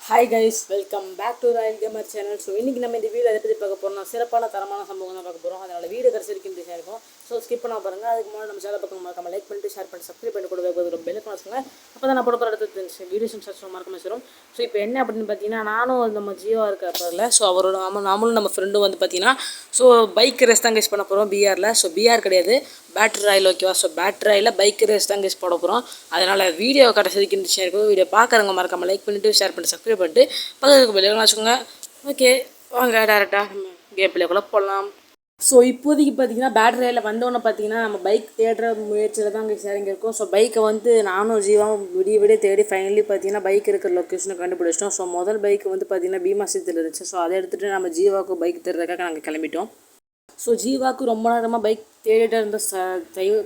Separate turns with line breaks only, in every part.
Hi guys, welcome back to Royal Gamer channel. So இன்றைக்கி நம்ம இந்த வீடியோ எதை பற்றி பார்க்க போகிறோம்னா சிறப்பான தரமான சம்பவம் தான் பார்க்க போகிறோம். அதனால் வீடியோ கடைசி வரைக்கும் இன்ட்ரெஸ்டாக இருக்கும். ஸோ ஸ்கிப் பண்ண பாருங்கள். அதுக்கு முன்னாடி நம்ம சேனல் பக்கம் மறக்காம லைக் பண்ணிட்டு ஷேர் பண்ணி சப்ஸ்கிரைப் பண்ணி கூட ரொம்ப பெல்லுக்கு வச்சுங்க. அப்போ தான் நான் போட போகிற அடுத்த வீடியோஸ் சர்ச் மறக்காம வச்சிடும். ஸோ இப்போ என்ன அப்படின்னு பார்த்தீங்கன்னா, நானும் நம்ம ஜியோவாக இருக்கிறப்பல ஸோ அவரோட நாமளும் நம்ம ஃப்ரெண்டும் வந்து பார்த்தீங்கன்னா ஸோ பைக் ரேஸ் தான் கேஸ் பண்ண போகிறோம் பிஆரில். ஸோ பிஆர் கிடையாது, பேட்டரி ராயில். ஓகேவா? ஸோ பேட்டரி ராயில் பைக் ரேஸ் தான் கேஸ் போட போகிறோம். அதனால் வீடியோ கடைசி வரைக்கும் இன்ட்ரெஸ்டாக இருக்கும். வீடியோ பார்க்குறவங்க மறக்காம லைக் பண்ணிவிட்டு ஷேர் பண்ணி சப்ஸ்கிரைப் பண்ணிட்டு பக்கத்துக்கு வெளியே வச்சுக்கோங்க. ஓகே, வாங்க டேரெக்டாக நம்ம கேம் பிள்ளைக்குள்ளே போடலாம். ஸோ இப்போதைக்கு பார்த்தீங்கன்னா பேட்டரி ராயில் வந்தோன்னே பார்த்தீங்கன்னா நம்ம பைக் தேடுற முயற்சியில் தான் அங்கே சேரிங்க இருக்கும். ஸோ பைக்கை வந்து நானும் ஜீவாவும் விடிய தேடி ஃபைனலி பார்த்தீங்கன்னா பைக் இருக்கிற லொக்கேஷனை கண்டுபிடிச்சிட்டோம். ஸோ முதல் பைக் வந்து பார்த்தீங்கன்னா பீமாசத்தில் இருந்துச்சு. ஸோ அதை எடுத்துகிட்டு நம்ம ஜீவாவுக்கு பைக் தேடுறதுக்காக நாங்கள் கிளம்பிட்டோம். ஸோ ஜீவாவுக்கு ரொம்ப நேரமாக பைக் தேடிட்டு இருந்த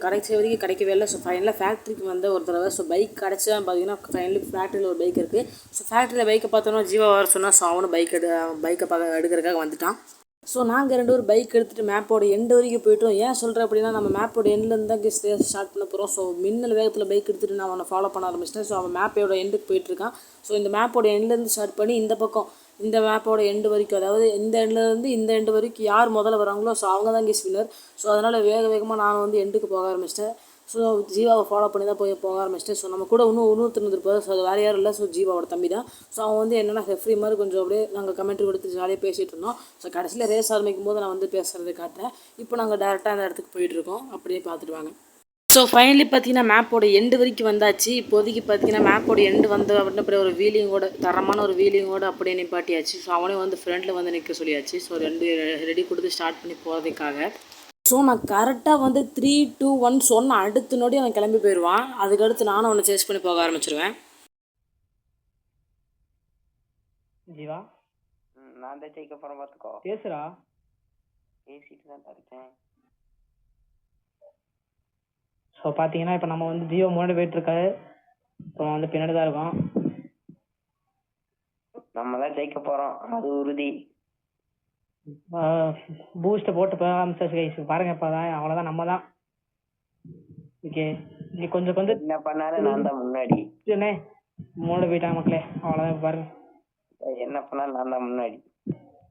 கடைசி வரைக்கும் கிடைக்கவே இல்லை. ஸோ ஃபைனலாக ஃபேக்ட்ரிக்கு வந்த ஒரு தடவை ஸோ பைக் கிடச்சா பார்த்தீங்கன்னா ஃபைனலி ஃபேக்ட்ரியில் ஒரு பைக் இருக்குது. ஸோ ஃபேக்ட்ரியில் பைக்கை பார்த்தோன்னா ஜீவா வர சொன்னால் ஸோ அவனும் பைக்கை எடுக்கிறதுக்காக வந்துட்டான். ஸோ நாங்கள் ரெண்டு பேரும் பைக் எடுத்துகிட்டு மேப்போட எண்டு வரைக்கும் போய்ட்டோம். ஏன் சொல்கிறேன் அப்படின்னா, நம்ம மேப்போட எண்ட்லேருந்து தான் ஸ்டார்ட் பண்ண போகிறோம். ஸோ மின்னல் வேகத்தில் பைக் எடுத்துகிட்டு நான் அவனை ஃபாலோ பண்ண ஆரம்பிச்சிட்டேன். ஸோ அவன் மேப்போட எண்டுக்கு போயிட்டுருக்கான். ஸோ இந்த மேப்போட எண்ட்லேருந்து ஸ்டார்ட் பண்ணி இந்த பக்கம் இந்த மேப்போட எண்டு வரைக்கும், அதாவது இந்த எண்ட்லேருந்து இந்த எண்டு வரைக்கும் யார் முதல்ல வராங்களோ ஸோ அவங்க தான் வின்னர். ஸோ அதனால் வேகமாக நான் வந்து எண்டுக்கு போக ஆரம்பிச்சிட்டேன். ஸோ ஜீவாவை ஃபாலோ பண்ணி தான் போக ஆரம்பிச்சிட்டேன். ஸோ நம்ம கூட இன்னொருத்தர் இருந்திருப்பாரு. ஸோ அது வேறு யாரும் இல்லை, ஸோ ஜீவாவோட தம்பி தான். ஸோ அவன் வந்து என்னென்னா ரெஃப்ரி மாதிரி கொஞ்சம் அப்படியே நாங்கள் கமெண்ட்ரி கொடுத்து ஜாலியாக பேசிகிட்டு இருந்தோம். ஸோ கடைசியில் ரேஸ் ஆரம்பிக்கும் போது நான் வந்து பேசுகிறத காட்டுறேன். இப்போ நாங்கள் டேரெக்டாக அந்த இடத்துக்கு போயிட்டுருக்கோம். அப்படியே பார்த்துட்டு வாங்க. ஸோ ஃபைனலி பார்த்தீங்கன்னா மேப்போட எண்டு வரைக்கும் வந்தாச்சு. இப்போதைக்கு பார்த்தீங்கன்னா மேப்போட எண்டு வந்து அப்படின்னு அப்படியே ஒரு வீலிங்கோட தரமான ஒரு வீலிங்கோட அப்படியே நிப்பாட்டியாச்சு. ஸோ அவனே வந்து ஃப்ரெண்டில் வந்து நிற்க சொல்லியாச்சு. ஸோ ரெடி கொடுத்து ஸ்டார்ட் பண்ணி போகிறதுக்காக. ஸோ நான் கரெக்டாக வந்து 3, 2, 1 சொன்ன அடுத்த நொடி அவன் கிளம்பி போயிடுவான். அதுக்கடுத்து நானும் அவனை சேஸ் பண்ணி போக ஆரம்பிச்சிருவேன்.
ஜீவா,
நான் தான் ஜெயிக்க போகிறேன், பார்த்துக்கோ.
பேசுகிறா,
பேசிட்டு தான் இருக்கேன்.
ஸோ பார்த்தீங்கன்னா இப்போ நம்ம வந்து ஜீவா முன்னாடி போயிட்டுருக்காரு. இப்போ வந்து பின்னாடி தான் இருக்கோம்.
நம்ம தான் ஜெயிக்க போகிறோம், அது உறுதி.
பூஸ்ட்டை போட்டு போக ஆரம்பிச்சாச்சு கைஸ். பாருங்க, இப்போ தான் அவ்வளோதான், நம்ம தான். ஓகே, இங்கே கொஞ்சம்
என்ன பண்ணாலும் நான் தான் முன்னாடி.
முன்னாடி போயிட்டாங்க மக்களே, அவ்வளோதான். பாருங்க,
என்ன பண்ணாலும் நான் தான் முன்னாடி.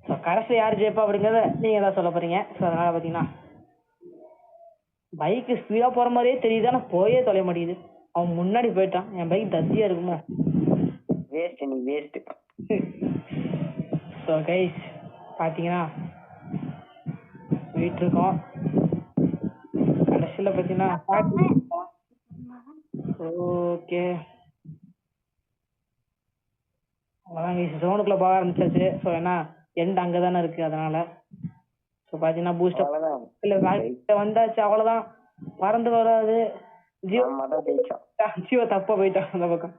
ஸோ கடைசியில் யார் ஜெயிப்பா அப்படிங்கிறத நீங்கள் தான் சொல்ல போகிறீங்க. ஸோ அதனால் பார்த்தீங்கன்னா பைக்கு ஸ்பீடாக போகிற மாதிரியே தெரியுது, ஆனால் போயே தொலைய மாட்டேங்குது. அவன் முன்னாடி போயிட்டான். என் பைக் தத்தியாக இருக்குமோ?
வேஸ்ட், நீ வேஸ்ட்டு.
ஸோ கைஸ் பார்த்தீங்கன்னா போயிட்டுருக்கோம். கடைசியில் பார்த்தீங்கன்னா ஓகே அவ்வளோதான் கைஸ், ஜோனுக்குள்ளே போக ஆரம்பிச்சாச்சு. ஸோ ஏன்னா எண்ட் அங்கே தானே இருக்குது, அதனால். ஸோ பார்த்தீங்கன்னா பூஸ்டர் இல்லை வந்தாச்சு, அவ்வளோதான். மறந்து வராது. ஜீவா தப்பாக போயிட்டான் அந்த பக்கம்.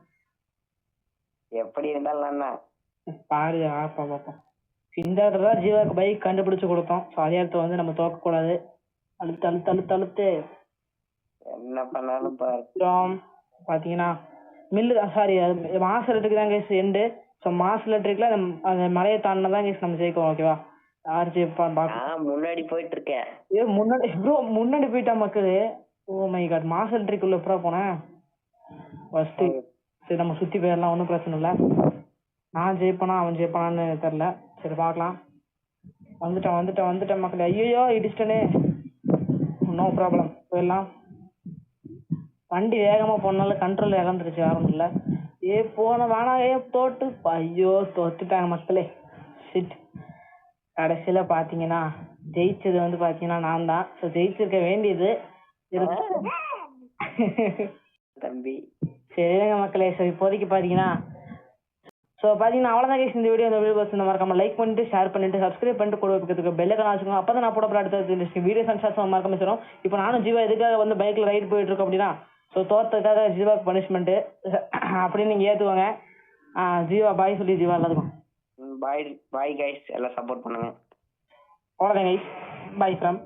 எப்படி இருந்தாலும்
பாரு, ஆப்பா பார்ப்போம். இந்த இடத்துல தான் ஜீவாவுக்கு பைக் கண்டுபிடிச்சு கொடுத்தோம். ஸோ அதே இடத்துல வந்து நம்ம தோக்கக்கூடாது. அழுத்து
என்ன பண்ணாலும்
பார்த்தீங்கன்னா மில்லு சாரி மாஸ் எலக்ட்ரிக் தான் கேஸ் எண்டு. ஸோ மாஸ் எலக்ட்ரிக்கில் அந்த மலையை தாண்டினா தான் கேஸ் நம்ம ஜெயிக்கும். ஓகேவா? யார் ஜெயிப்பான்னு பார்க்க
முன்னாடி போயிட்டு இருக்கேன்.
முன்னாடி போயிட்டா மக்கள். Oh my God, mass electric உள்ள எப்படா போனேன் ஃபர்ஸ்ட்டு. சரி, நம்ம சுற்றி போயிடலாம், ஒன்றும் பிரச்சனை இல்லை. நான் ஜெயிப்பானா அவன் ஜெயிப்பானான்னு தெரில. சரி பார்க்கலாம். வந்துட்டேன் மக்கள். ஐயோ இடிச்சிட்டனே. நோ ப்ராப்ளம், போயிடலாம். வண்டி வேகமாக போனால கண்ட்ரோல் இழந்துருச்சு, வேற ஒன்றும் இல்லை. போன வேணா தோட்டு. ஐயோ தோத்துட்டாங்க மக்களே. சிட். கடைசியில் பார்த்தீங்கன்னா ஜெயிச்சது வந்து பார்த்தீங்கன்னா நான் தான். ஸோ ஜெயிச்சிருக்க வேண்டியது
தம்பி.
சரிங்க மக்களே. ஸோ இப்போதைக்கு பார்த்தீங்கன்னா அவ்வளோதான் கேஸ். இந்த வீடியோ மறக்காம லைக் பண்ணிட்டு ஷேர் பண்ணிட்டு சப்ஸ்கிரைப் பண்ணிட்டு கூட வைக்கிறதுக்கு பெல்லைக்கான வச்சுக்கோங்க. அப்போ தான் நான் போட அடுத்த வீடியோஸ் அண்ட் ஷார்ட்ஸ் மறக்காம வச்சிடும். இப்போ நானும் ஜீவா எதுக்காக வந்து பைக்கில் ரைட் போயிட்டு இருக்கோம் அப்படின்னா, ஸோ தோற்றதுக்காக ஜீவாக்கு பனிஷ்மெண்ட்டு அப்படின்னு நீங்கள் ஏற்றுவாங்க. ஜீவா பாய் சொல்லி ஜீவா எல்லாத்துக்கும்
பாய் கைஸ், எல்லாம் சப்போர்ட் பண்ணுங்க.
அவ்வளோதான் கைஸ், பாய் ஃப்ரம்